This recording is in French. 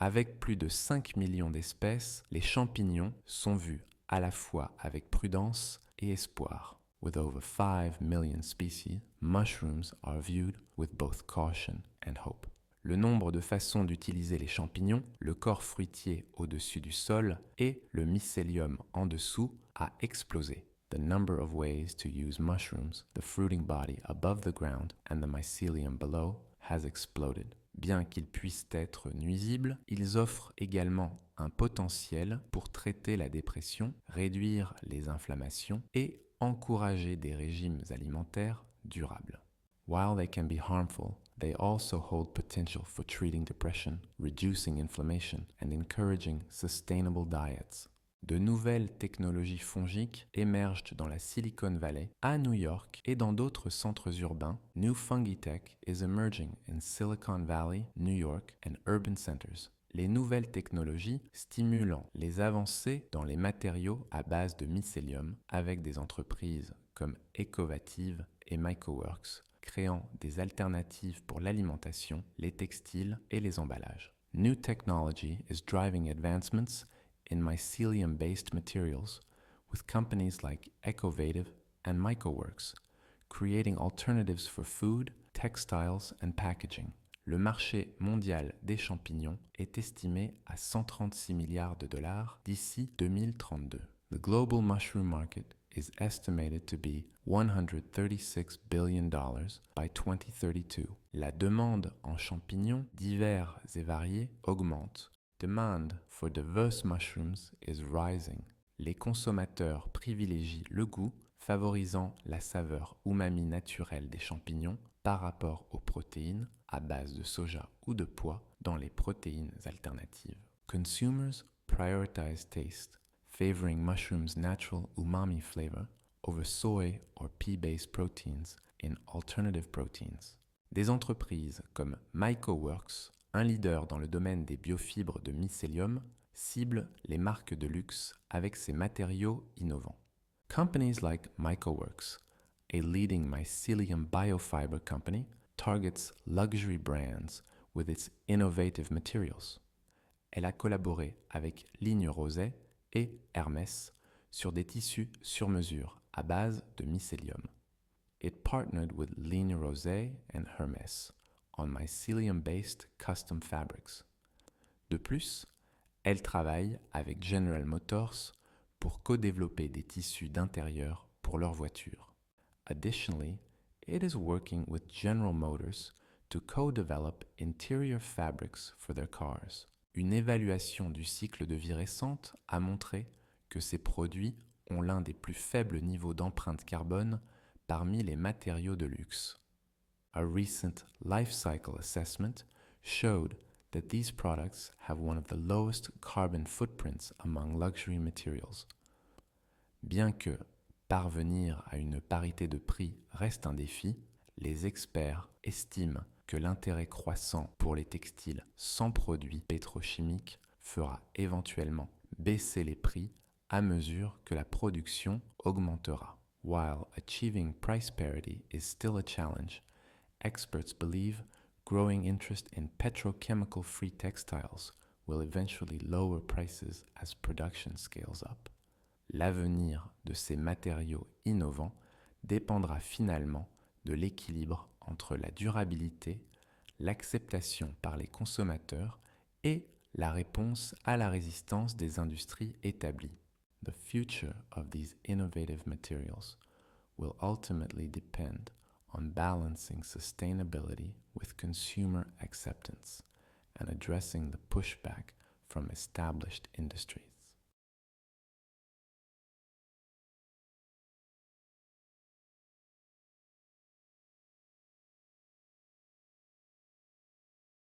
Avec plus de 5 millions d'espèces, les champignons sont vus à la fois avec prudence et espoir. With over 5 million species, mushrooms are viewed with both caution and hope. Le nombre de façons d'utiliser les champignons, le corps fruitier au-dessus du sol et le mycélium en dessous a explosé. The number of ways to use mushrooms, the fruiting body above the ground and the mycelium below, has exploded. Bien qu'ils puissent être nuisibles, ils offrent également un potentiel pour traiter la dépression, réduire les inflammations et encourager des régimes alimentaires durables. While they can be harmful, they also hold potential for treating depression, reducing inflammation, and encouraging sustainable diets. De nouvelles technologies fongiques émergent dans la Silicon Valley, à New York et dans d'autres centres urbains. New Fungitech is emerging in Silicon Valley, New York, and urban centers. Les nouvelles technologies stimulant les avancées dans les matériaux à base de mycélium avec des entreprises comme Ecovative et MycoWorks, créant des alternatives pour l'alimentation, les textiles et les emballages. New technology is driving advancements in mycelium-based materials with companies like Ecovative and MycoWorks, creating alternatives for food, textiles and packaging. Le marché mondial des champignons est estimé à 136 milliards de dollars d'ici 2032. The global mushroom market is estimated to be $136 billion by 2032. La demande en champignons divers et variés augmente. Demand for diverse mushrooms is rising. Les consommateurs privilégient le goût, favorisant la saveur umami naturelle des champignons par rapport aux protéines à base de soja ou de pois dans les protéines alternatives. Consumers prioritize taste, favoring mushrooms' natural umami flavor over soy or pea-based proteins in alternative proteins. Des entreprises comme MycoWorks, un leader dans le domaine des biofibres de mycélium, ciblent les marques de luxe avec ses matériaux innovants. Companies like MycoWorks, a leading mycelium biofiber company, targets luxury brands with its innovative materials. Elle a collaboré avec Ligne Rosé et Hermès sur des tissus sur mesure à base de mycélium. It partnered with Ligne Rosé and Hermès on mycelium-based custom fabrics. De plus, elle travaille avec General Motors pour co-développer des tissus d'intérieur pour leurs voitures. Additionally, it is working with General Motors to co-develop interior fabrics for their cars. Une évaluation du cycle de vie récente a montré que ces produits ont l'un des plus faibles niveaux d'empreinte carbone parmi les matériaux de luxe. A recent life cycle assessment showed that these products have one of the lowest carbon footprints among luxury materials. Bien que parvenir à une parité de prix reste un défi, les experts estiment que l'intérêt croissant pour les textiles sans produits pétrochimiques fera éventuellement baisser les prix à mesure que la production augmentera. While achieving price parity is still a challenge, experts believe growing interest in petrochemical-free textiles will eventually lower prices as production scales up. L'avenir de ces matériaux innovants dépendra finalement de l'équilibre entre la durabilité, l'acceptation par les consommateurs et la réponse à la résistance des industries établies. The future of these innovative materials will ultimately depend on balancing sustainability with consumer acceptance and addressing the pushback from established industries.